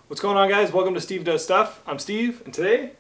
What's going on, guys? Welcome to Steve Does Stuff. I'm Steve, and today I'm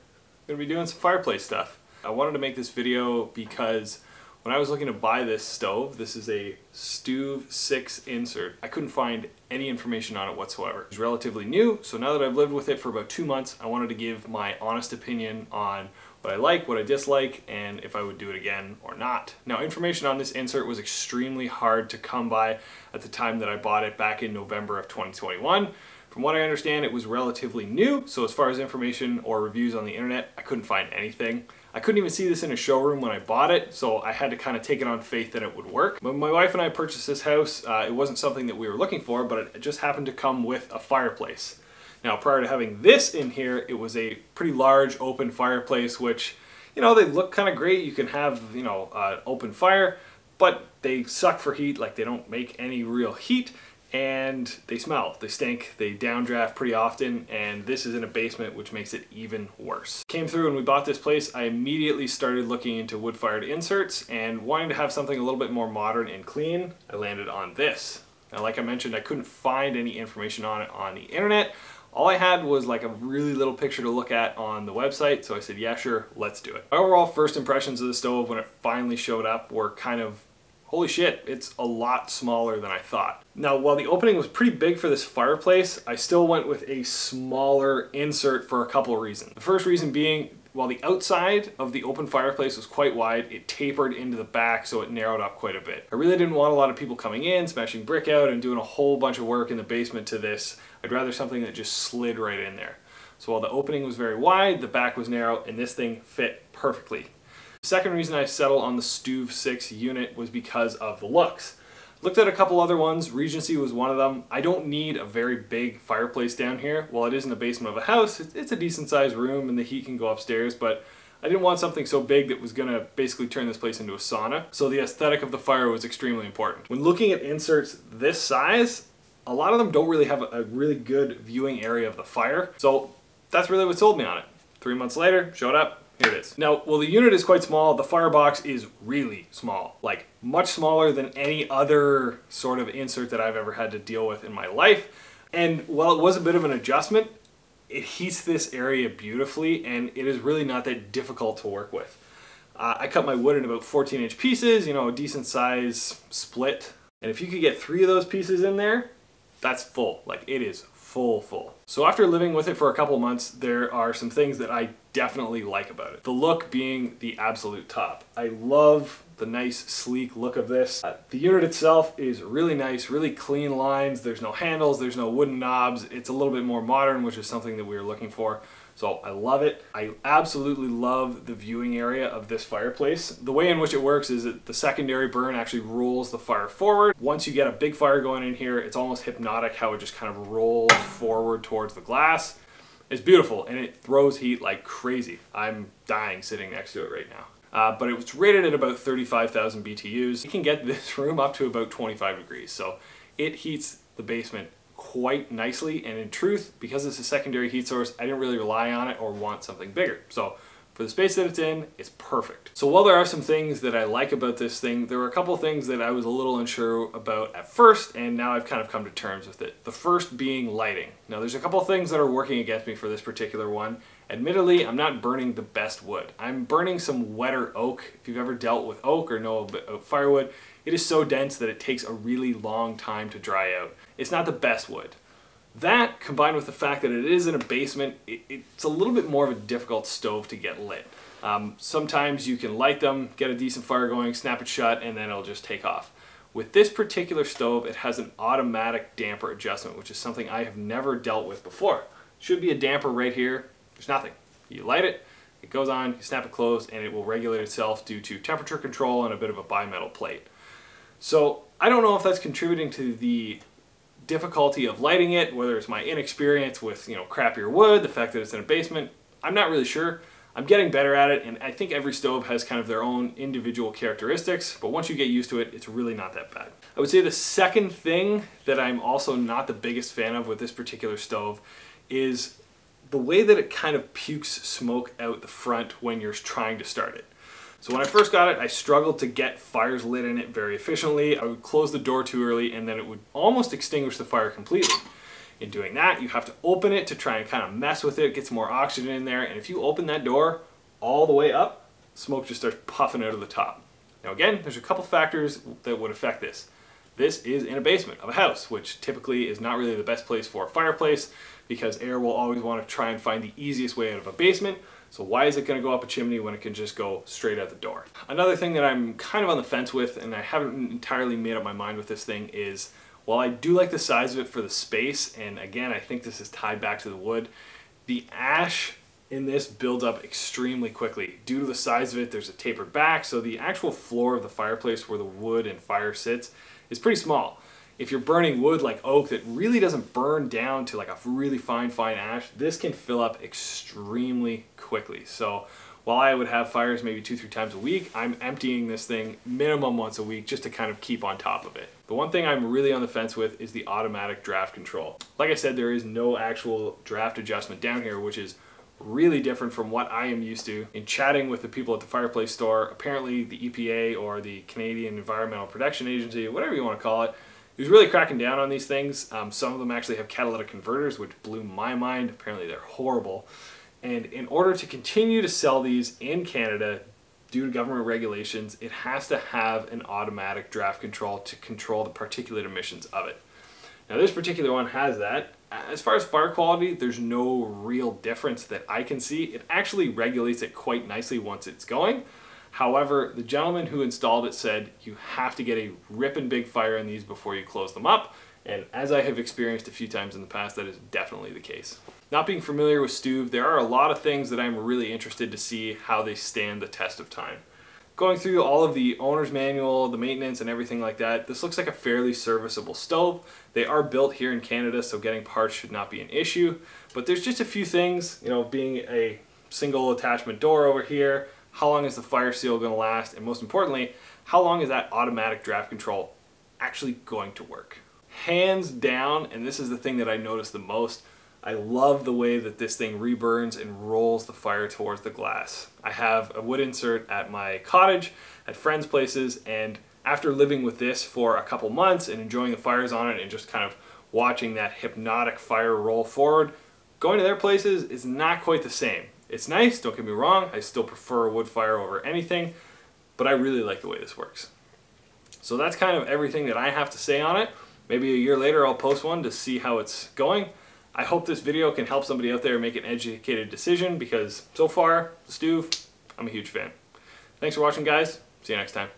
going to be doing some fireplace stuff. I wanted to make this video because when I was looking to buy this stove, this is a Stûv 6 insert, I couldn't find any information on it whatsoever. It's relatively new, so now that I've lived with it for about 2 months, I wanted to give my honest opinion on what I like, what I dislike, and if I would do it again or not. Now, information on this insert was extremely hard to come by at the time that I bought it back in November of 2021. From what I understand, it was relatively new, so as far as information or reviews on the internet, I couldn't find anything. I couldn't even see this in a showroom when I bought it, so I had to kind of take it on faith that it would work. When my wife and I purchased this house, it wasn't something that we were looking for, but it just happened to come with a fireplace. Now, prior to having this in here, it was a pretty large open fireplace, which, you know, they look kind of great. You can have, you know, open fire, but they suck for heat, like they don't make any real heat. And they smell, they stink, they downdraft pretty often, and this is in a basement, which makes it even worse. Came through and we bought this place, I immediately started looking into wood-fired inserts and wanting to have something a little bit more modern and clean, I landed on this. Now, like I mentioned, I couldn't find any information on it on the internet. All I had was like a really little picture to look at on the website, so I said, yeah, sure, let's do it. My overall first impressions of the stove when it finally showed up were kind of, holy shit, it's a lot smaller than I thought. Now, while the opening was pretty big for this fireplace, I still went with a smaller insert for a couple of reasons. The first reason being, while the outside of the open fireplace was quite wide, it tapered into the back, so it narrowed up quite a bit. I really didn't want a lot of people coming in, smashing brick out, and doing a whole bunch of work in the basement to this. I'd rather something that just slid right in there. So while the opening was very wide, the back was narrow, and this thing fit perfectly. The second reason I settled on the Stûv 6 unit was because of the looks. Looked at a couple other ones, Regency was one of them. I don't need a very big fireplace down here. While it is in the basement of a house, it's a decent sized room and the heat can go upstairs, but I didn't want something so big that was gonna basically turn this place into a sauna. So the aesthetic of the fire was extremely important. When looking at inserts this size, a lot of them don't really have a really good viewing area of the fire. So that's really what sold me on it. 3 months later, showed up. Here it is. Now, while the unit is quite small, the firebox is really small. Like, much smaller than any other sort of insert that I've ever had to deal with in my life. And while it was a bit of an adjustment, it heats this area beautifully, and it is really not that difficult to work with. I cut my wood in about 14-inch pieces, you know, a decent size split. And if you could get 3 of those pieces in there, that's full. Like, it is full. So after living with it for a couple of months, there are some things that I definitely like about it. The look being the absolute top. I love the nice, sleek look of this. The unit itself is really nice, really clean lines. There's no handles, there's no wooden knobs. It's a little bit more modern, which is something that we were looking for. So I love it. I absolutely love the viewing area of this fireplace. The way in which it works is that the secondary burn actually rolls the fire forward. Once you get a big fire going in here, it's almost hypnotic how it just kind of rolls forward towards the glass. It's beautiful and it throws heat like crazy. I'm dying sitting next to it right now. But it was rated at about 35,000 BTUs. You can get this room up to about 25 degrees. So it heats the basement quite nicely, and in truth, because it's a secondary heat source, I didn't really rely on it or want something bigger. So for the space that it's in, it's perfect. So while there are some things that I like about this thing, there were a couple of things that I was a little unsure about at first, and now I've kind of come to terms with it. The first being lighting. Now there's a couple of things that are working against me for this particular one. Admittedly, I'm not burning the best wood. I'm burning some wetter oak. If you've ever dealt with oak or know about firewood, it is so dense that it takes a really long time to dry out. It's not the best wood. That, combined with the fact that it is in a basement, it's a little bit more of a difficult stove to get lit. Sometimes you can light them, get a decent fire going, snap it shut, and then it'll just take off. With this particular stove, it has an automatic damper adjustment, which is something I have never dealt with before. Should be a damper right here. There's nothing. You light it, it goes on, you snap it closed, and it will regulate itself due to temperature control and a bit of a bimetal plate. So I don't know if that's contributing to the difficulty of lighting it, whether it's my inexperience with, you know, crappier wood, the fact that it's in a basement. I'm not really sure. I'm getting better at it, and I think every stove has kind of their own individual characteristics, but once you get used to it, it's really not that bad. I would say the second thing that I'm also not the biggest fan of with this particular stove is the way that it kind of pukes smoke out the front when you're trying to start it. So when I first got it, I struggled to get fires lit in it very efficiently. I would close the door too early and then it would almost extinguish the fire completely. In doing that, you have to open it to try and kind of mess with it, get some more oxygen in there, and if you open that door all the way up, smoke just starts puffing out of the top. Now again, there's a couple factors that would affect this. This is in a basement of a house, which typically is not really the best place for a fireplace because air will always want to try and find the easiest way out of a basement. So why is it going to go up a chimney when it can just go straight out the door? Another thing that I'm kind of on the fence with, and I haven't entirely made up my mind with this thing, is while I do like the size of it for the space, and again, I think this is tied back to the wood, the ash in this builds up extremely quickly. Due to the size of it, there's a tapered back, so the actual floor of the fireplace where the wood and fire sits is pretty small. If you're burning wood like oak that really doesn't burn down to like a really fine ash, this can fill up extremely quickly. So while I would have fires maybe 2-3 times a week, I'm emptying this thing minimum once a week just to kind of keep on top of it. The one thing I'm really on the fence with is the automatic draft control. Like I said, there is no actual draft adjustment down here, which is really different from what I am used to. In chatting with the people at the Fireplace store, apparently the EPA or the Canadian Environmental Protection Agency, whatever you want to call it, is really cracking down on these things. Some of them actually have catalytic converters, which blew my mind. Apparently they're horrible. And in order to continue to sell these in Canada, due to government regulations, it has to have an automatic draft control to control the particulate emissions of it. Now this particular one has that. As far as fire quality, there's no real difference that I can see. It actually regulates it quite nicely once it's going. However, the gentleman who installed it said you have to get a ripping big fire in these before you close them up. And as I have experienced a few times in the past, that is definitely the case. Not being familiar with Stûv, there are a lot of things that I'm really interested to see how they stand the test of time. Going through all of the owner's manual, the maintenance and everything like that, this looks like a fairly serviceable stove. They are built here in Canada, so getting parts should not be an issue. But there's just a few things, you know, being a single attachment door over here, how long is the fire seal going to last, and most importantly, how long is that automatic draft control actually going to work? Hands down, and this is the thing that I noticed the most, I love the way that this thing reburns and rolls the fire towards the glass. I have a wood insert at my cottage, at friends' places, and after living with this for a couple months and enjoying the fires on it and just kind of watching that hypnotic fire roll forward, going to their places is not quite the same. It's nice, don't get me wrong, I still prefer a wood fire over anything, but I really like the way this works. So that's kind of everything that I have to say on it. Maybe a year later I'll post one to see how it's going. I hope this video can help somebody out there make an educated decision because so far, the Stûv, I'm a huge fan. Thanks for watching, guys. See you next time.